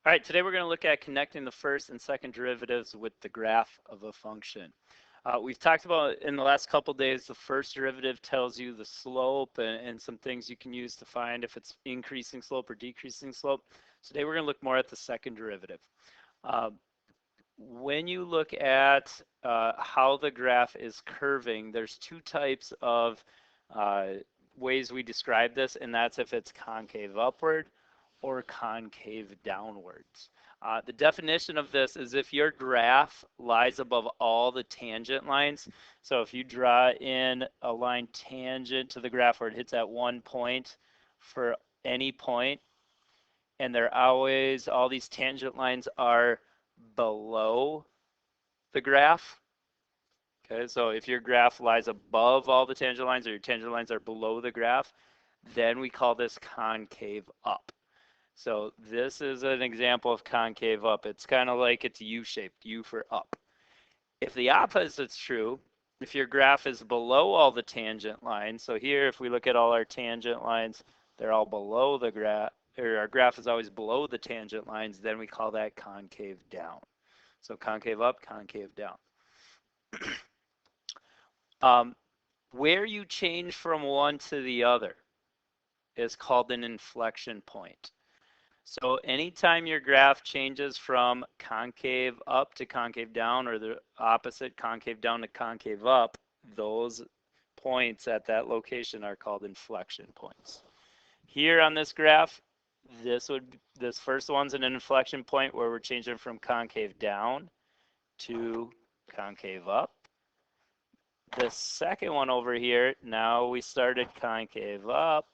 All right, today we're going to look at connecting the first and second derivatives with the graph of a function. We've talked about in the last couple days, the first derivative tells you the slope and some things you can use to find if it's increasing slope or decreasing slope. Today we're going to look more at the second derivative. When you look at how the graph is curving, there's two types of ways we describe this, and that's if it's concave upward or concave downwards. The definition of this is if your graph lies above all the tangent lines. So if you draw in a line tangent to the graph where it hits at one point for any point, and they're always, all these tangent lines are below the graph. Okay, so if your graph lies above all the tangent lines or your tangent lines are below the graph, then we call this concave up. So this is an example of concave up. It's kind of like it's U-shaped, U for up. If the opposite's true, if your graph is below all the tangent lines, so here if we look at all our tangent lines, they're all below the graph, or our graph is always below the tangent lines, then we call that concave down. So concave up, concave down. Where you change from one to the other is called an inflection point. So anytime your graph changes from concave up to concave down, or the opposite, concave down to concave up, those points at that location are called inflection points. Here on this graph, this first one's an inflection point where we're changing from concave down to concave up. The second one over here, now we started concave up,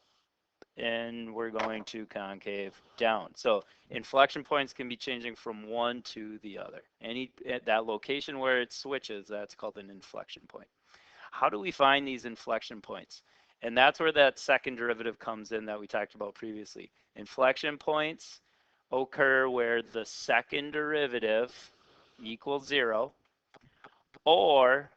and we're going to concave down. So inflection points can be changing from one to the other. At that location where it switches, that's called an inflection point. How do we find these inflection points? And that's where that second derivative comes in that we talked about previously. Inflection points occur where the second derivative equals 0, or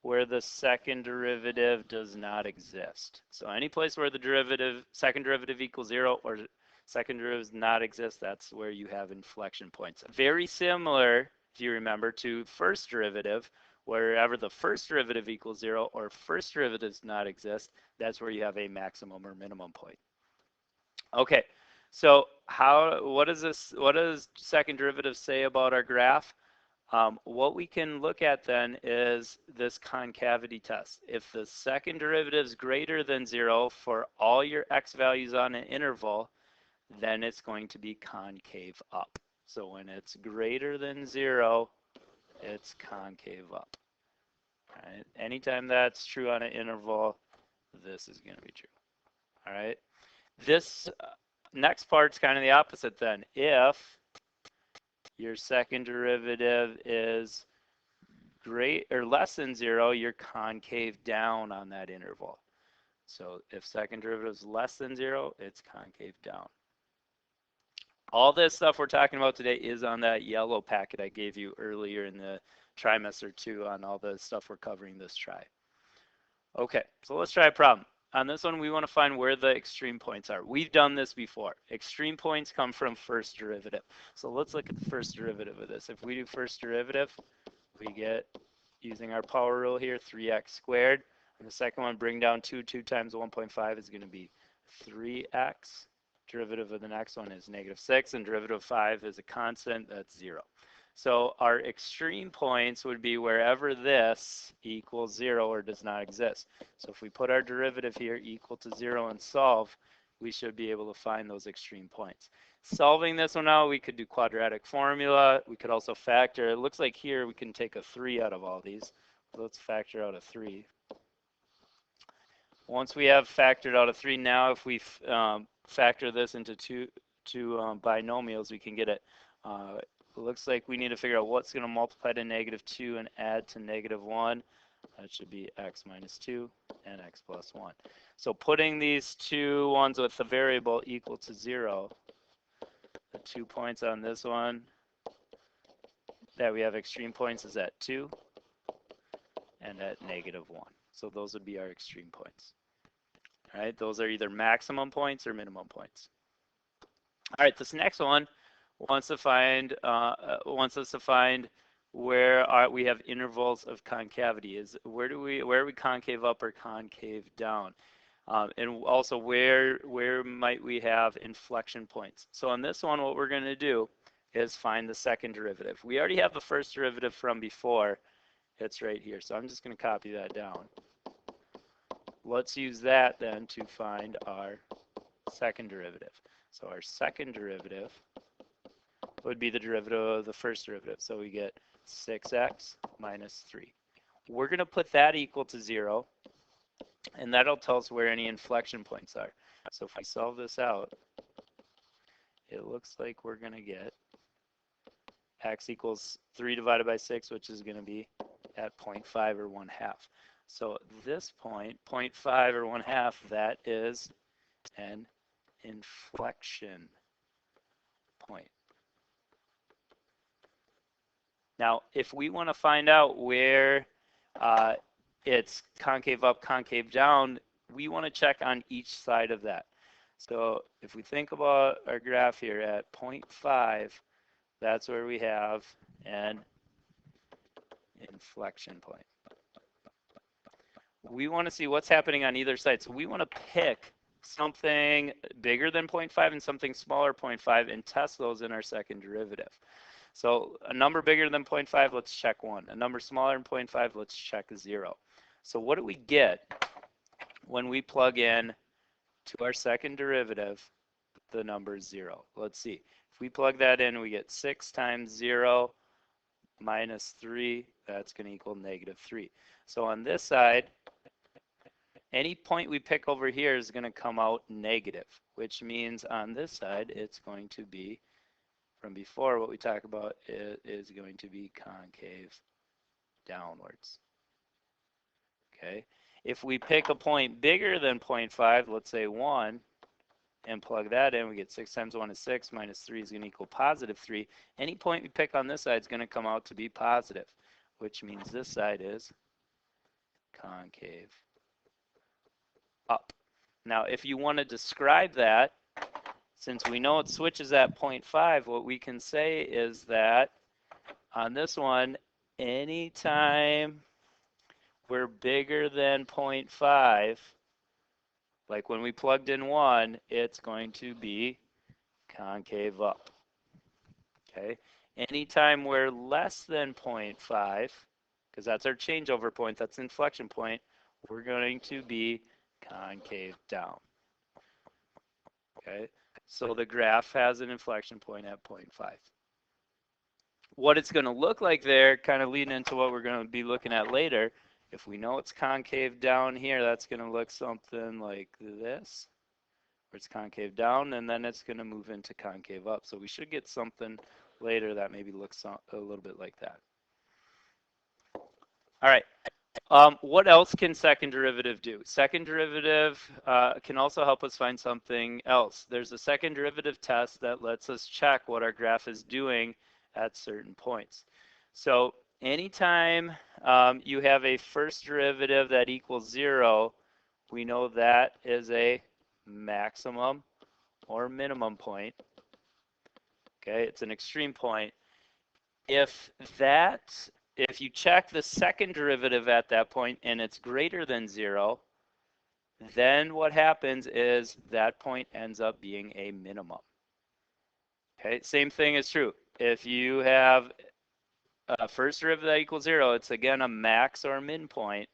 where the second derivative does not exist. So any place where the second derivative equals 0 or second derivative does not exist, that's where you have inflection points. Very similar, if you remember, to first derivative. Wherever the first derivative equals 0 or first derivative does not exist, that's where you have a maximum or minimum point. Okay, so what does second derivative say about our graph? What we can look at then is this concavity test. If the second derivative is greater than 0 for all your x values on an interval, then it's going to be concave up. So when it's greater than 0, it's concave up. All right. Anytime that's true on an interval, this is going to be true. All right. This next part's kind of the opposite then. If your second derivative is less than 0, you're concave down on that interval. So if second derivative is less than 0, it's concave down. All this stuff we're talking about today is on that yellow packet I gave you earlier in the trimester 2 on all the stuff we're covering this try. Okay, so let's try a problem. On this one, we want to find where the extreme points are. We've done this before. Extreme points come from first derivative. So let's look at the first derivative of this. If we do first derivative, we get, using our power rule here, 3x squared. And the second one, bring down 2 times 1.5 is going to be 3x. Derivative of the next one is -6, and derivative of 5 is a constant, that's 0. So our extreme points would be wherever this equals 0 or does not exist. So if we put our derivative here equal to 0 and solve, we should be able to find those extreme points. Solving this one out, we could do quadratic formula. We could also factor. It looks like here we can take a 3 out of all these. Let's factor out a 3. Once we have factored out a 3, now if we factor this into two binomials, we can get it. It looks like we need to figure out what's going to multiply to -2 and add to -1. That should be x minus 2 and x plus 1. So putting these two ones with the variable equal to 0, the 2 points on this one that we have extreme points is at 2 and at -1. So those would be our extreme points. All right, those are either maximum points or minimum points. All right, this next one, wants us to find where we have intervals of concavity. Is where are we concave up or concave down? And also where might we have inflection points? So on this one, what we're going to do is find the second derivative. We already have the first derivative from before. It's right here. So I'm just going to copy that down. Let's use that then to find our second derivative. So our second derivative would be the derivative of the first derivative. So we get 6x minus 3. We're going to put that equal to 0, and that'll tell us where any inflection points are. So if we solve this out, it looks like we're going to get x equals 3 divided by 6, which is going to be at 0.5 or 1/2. So this point, 0.5 or 1/2, that is an inflection point. Now, if we want to find out where it's concave up, concave down, we want to check on each side of that. So if we think about our graph here at 0.5, that's where we have an inflection point. We want to see what's happening on either side. So we want to pick something bigger than 0.5 and something smaller 0.5 and test those in our second derivative. So a number bigger than 0.5, let's check 1. A number smaller than 0.5, let's check 0. So what do we get when we plug in to our second derivative the number 0? Let's see. If we plug that in, we get 6 times 0 minus 3. That's going to equal -3. So on this side, any point we pick over here is going to come out negative, which means on this side it's going to be, from before, what we talked about is going to be concave downwards. Okay. If we pick a point bigger than 0.5, let's say 1, and plug that in, we get 6 times 1 is 6, minus 3 is going to equal +3. Any point we pick on this side is going to come out to be positive, which means this side is concave up. Now, if you want to describe that, since we know it switches at 0.5, what we can say is that on this one, anytime we're bigger than 0.5, like when we plugged in 1, it's going to be concave up. Okay. Anytime we're less than 0.5, because that's our changeover point, that's inflection point, we're going to be concave down. Okay. So the graph has an inflection point at 0.5. What it's going to look like there, kind of leading into what we're going to be looking at later, if we know it's concave down here, that's going to look something like this, where it's concave down, and then it's going to move into concave up. So we should get something later that maybe looks a little bit like that. All right. What else can second derivative do? Second derivative can also help us find something else. There's a second derivative test that lets us check what our graph is doing at certain points. So anytime you have a first derivative that equals 0, we know that is a maximum or minimum point. Okay, it's an extreme point. If you check the second derivative at that point and it's greater than 0, then what happens is that point ends up being a minimum. Okay, same thing is true. If you have a first derivative that equals 0, it's again a max or min point.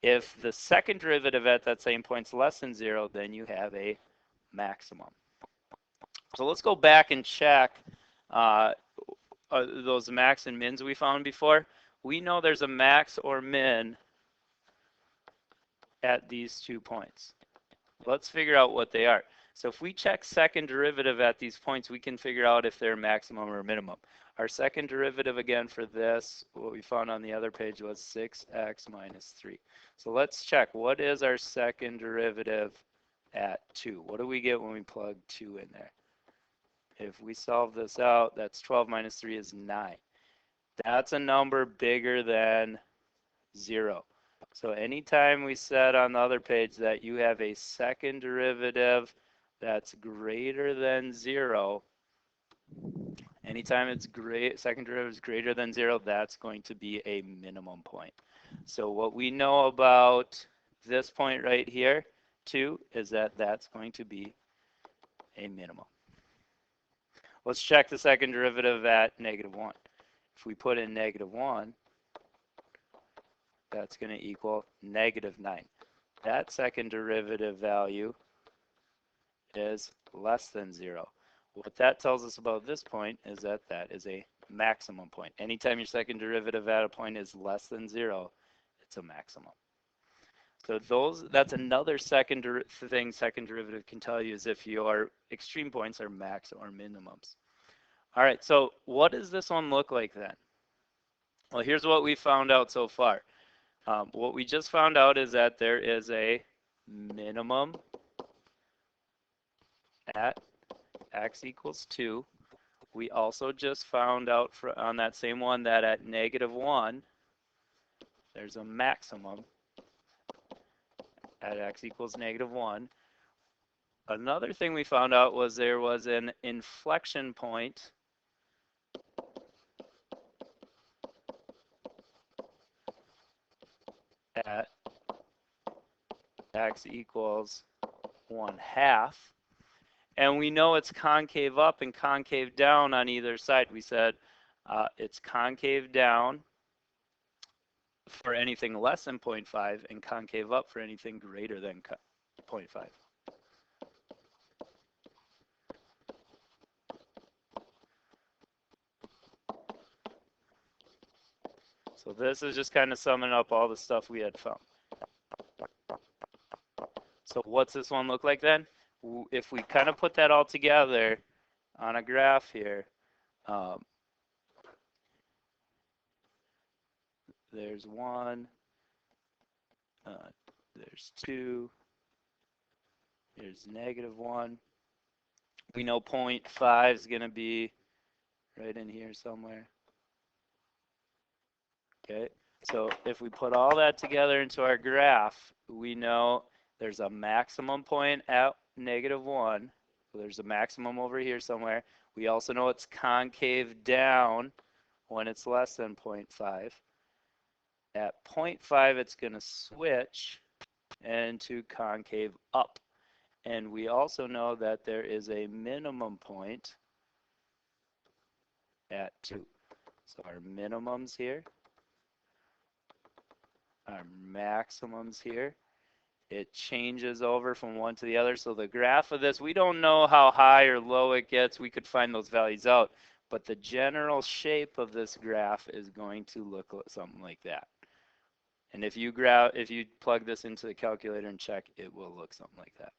If the second derivative at that same point is less than 0, then you have a maximum. So let's go back and check those max and mins we found before. We know there's a max or min at these 2 points. Let's figure out what they are. So if we check second derivative at these points, we can figure out if they're maximum or minimum. Our second derivative again for this, what we found on the other page was 6x minus 3. So let's check, what is our second derivative at 2? What do we get when we plug 2 in there? If we solve this out, that's 12 minus 3 is 9. That's a number bigger than 0. So anytime we said on the other page that you have a second derivative that's greater than 0, Anytime it's second derivative is greater than 0, that's going to be a minimum point. So what we know about this point right here, too, is that that's going to be a minimum. Let's check the second derivative at -1. If we put in -1, that's going to equal -9. That second derivative value is less than 0. What that tells us about this point is that that is a maximum point. Anytime your second derivative at a point is less than 0, it's a maximum. So that's another second derivative can tell you is if your extreme points are max or minimums. All right, so what does this one look like then? Well, here's what we found out so far. What we just found out is that there is a minimum at x equals 2. We also just found out on that same one that at -1, there's a maximum at x equals -1. Another thing we found out was there was an inflection point at x equals 1/2. And we know it's concave up and concave down on either side. We said it's concave down for anything less than 0.5 and concave up for anything greater than 0.5. So this is just kind of summing up all the stuff we had found. So what's this one look like then? If we kind of put that all together on a graph here, there's 1, there's 2, there's -1. We know 0.5 is going to be right in here somewhere. Okay, so if we put all that together into our graph, we know there's a maximum point at -1. So there's a maximum over here somewhere. We also know it's concave down when it's less than 0.5. At 0.5, it's going to switch into concave up. And we also know that there is a minimum point at 2. So our minimums here, our maximums here. It changes over from one to the other. So the graph of this, we don't know how high or low it gets. We could find those values out. But the general shape of this graph is going to look something like that. And if you plug this into the calculator and check, it will look something like that.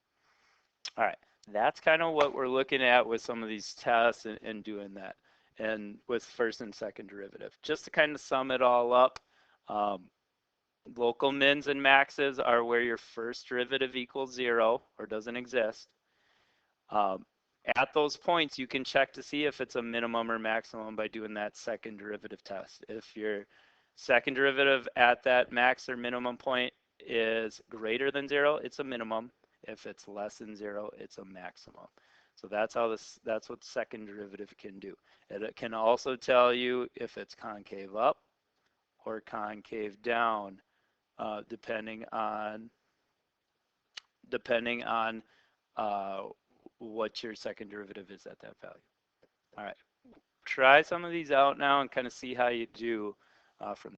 All right, that's kind of what we're looking at with some of these tests and doing that, and with first and second derivative. Just to kind of sum it all up, local mins and maxes are where your first derivative equals 0 or doesn't exist. At those points, you can check to see if it's a minimum or maximum by doing that second derivative test. If your second derivative at that max or minimum point is greater than 0, it's a minimum. If it's less than 0, it's a maximum. So that's what second derivative can do. And it can also tell you if it's concave up or concave down, depending on what your second derivative is at that value. All right, try some of these out now and kind of see how you do from